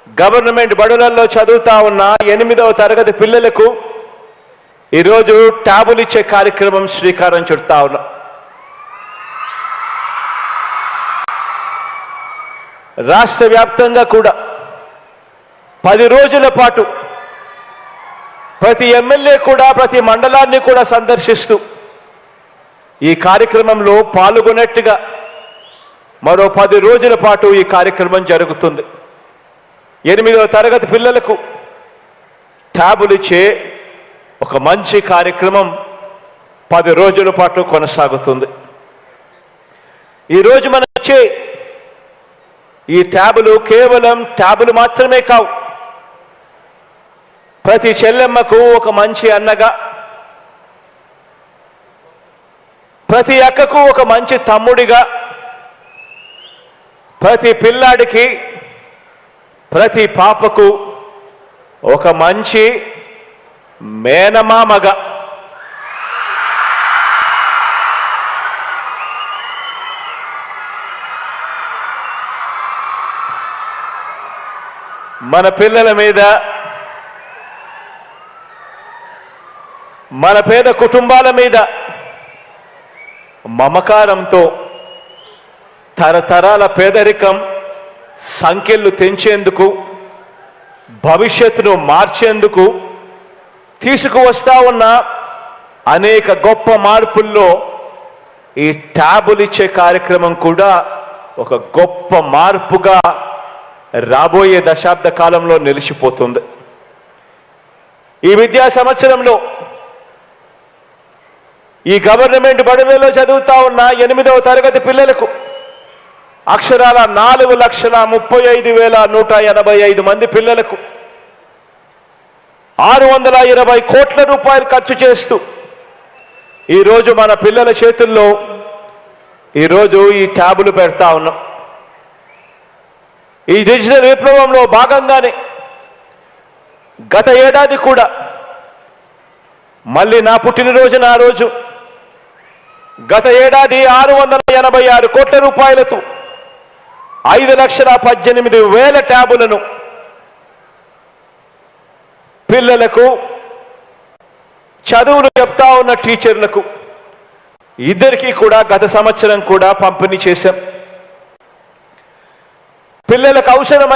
Government బడులలో చదువుతా ఉన్న 8వ తరగతి పిల్లలకు ఈరోజు ట్యాబులు ఇచ్చే కార్యక్రమం శ్రీకారం చుడతా ఉన్నాం. రాష్ట్ర వ్యాప్తంగా కూడా 10 రోజుల పాటు ప్రతి ఎమ్మెల్యే కూడా ప్రతి మండలాన్ని కూడా సందర్శిస్తూ ఈ కార్యక్రమంలో పాల్గొన్నట్టుగా మరో 10 రోజుల పాటు ఈ కార్యక్రమం జరుగుతుంది. 8వ తరగతి పిల్లలకు ట్యాబులు ఇచ్చే ఒక మంచి కార్యక్రమం 10 రోజుల పాటు కొనసాగుతుంది. ఈరోజు మనం వచ్చే ఈ ట్యాబులు కేవలం ట్యాబులు మాత్రమే కావు. ప్రతి చెల్లెమ్మకు ఒక మంచి అన్నగా, ప్రతి అక్కకు ఒక మంచి తమ్ముడిగా, ప్రతి పిల్లాడికి ప్రతి పాపకు ఒక మంచి మేనమామగా, మన పిల్లల మీద, మన పేద కుటుంబాల మీద మమకారంతో తరతరాల పేదరికం సంఖ్యలు తెంచేందుకు, భవిష్యత్తును మార్చేందుకు తీసుకువస్తా ఉన్న అనేక గొప్ప మార్పుల్లో ఈ ట్యాబులు ఇచ్చే కార్యక్రమం కూడా ఒక గొప్ప మార్పుగా రాబోయే దశాబ్ద కాలంలో నిలిచిపోతుంది. ఈ విద్యా సంవత్సరంలో ఈ గవర్నమెంట్ బడులలో చదువుతా ఉన్న 8వ తరగతి పిల్లలకు అక్షరాల 4,35,185 మంది పిల్లలకు 620 కోట్ల రూపాయలు ఖర్చు చేస్తూ ఈరోజు మన పిల్లల చేతుల్లో ఈరోజు ఈ ట్యాబులు పెడతా ఉన్నాం. ఈ డిజిటల్ విప్లవంలో భాగంగానే గత ఏడాది కూడా మళ్ళీ నా పుట్టినరోజున ఆ రోజు గత ఏడాది 686 కోట్ల రూపాయలతో 5,18,000 ట్యాబులను పిల్లలకు, చదువులు చెప్తా ఉన్న టీచర్లకు ఇద్దరికీ కూడా గత సంవత్సరం కూడా పంపిణీ చేశాం. పిల్లలకు అవసరమైన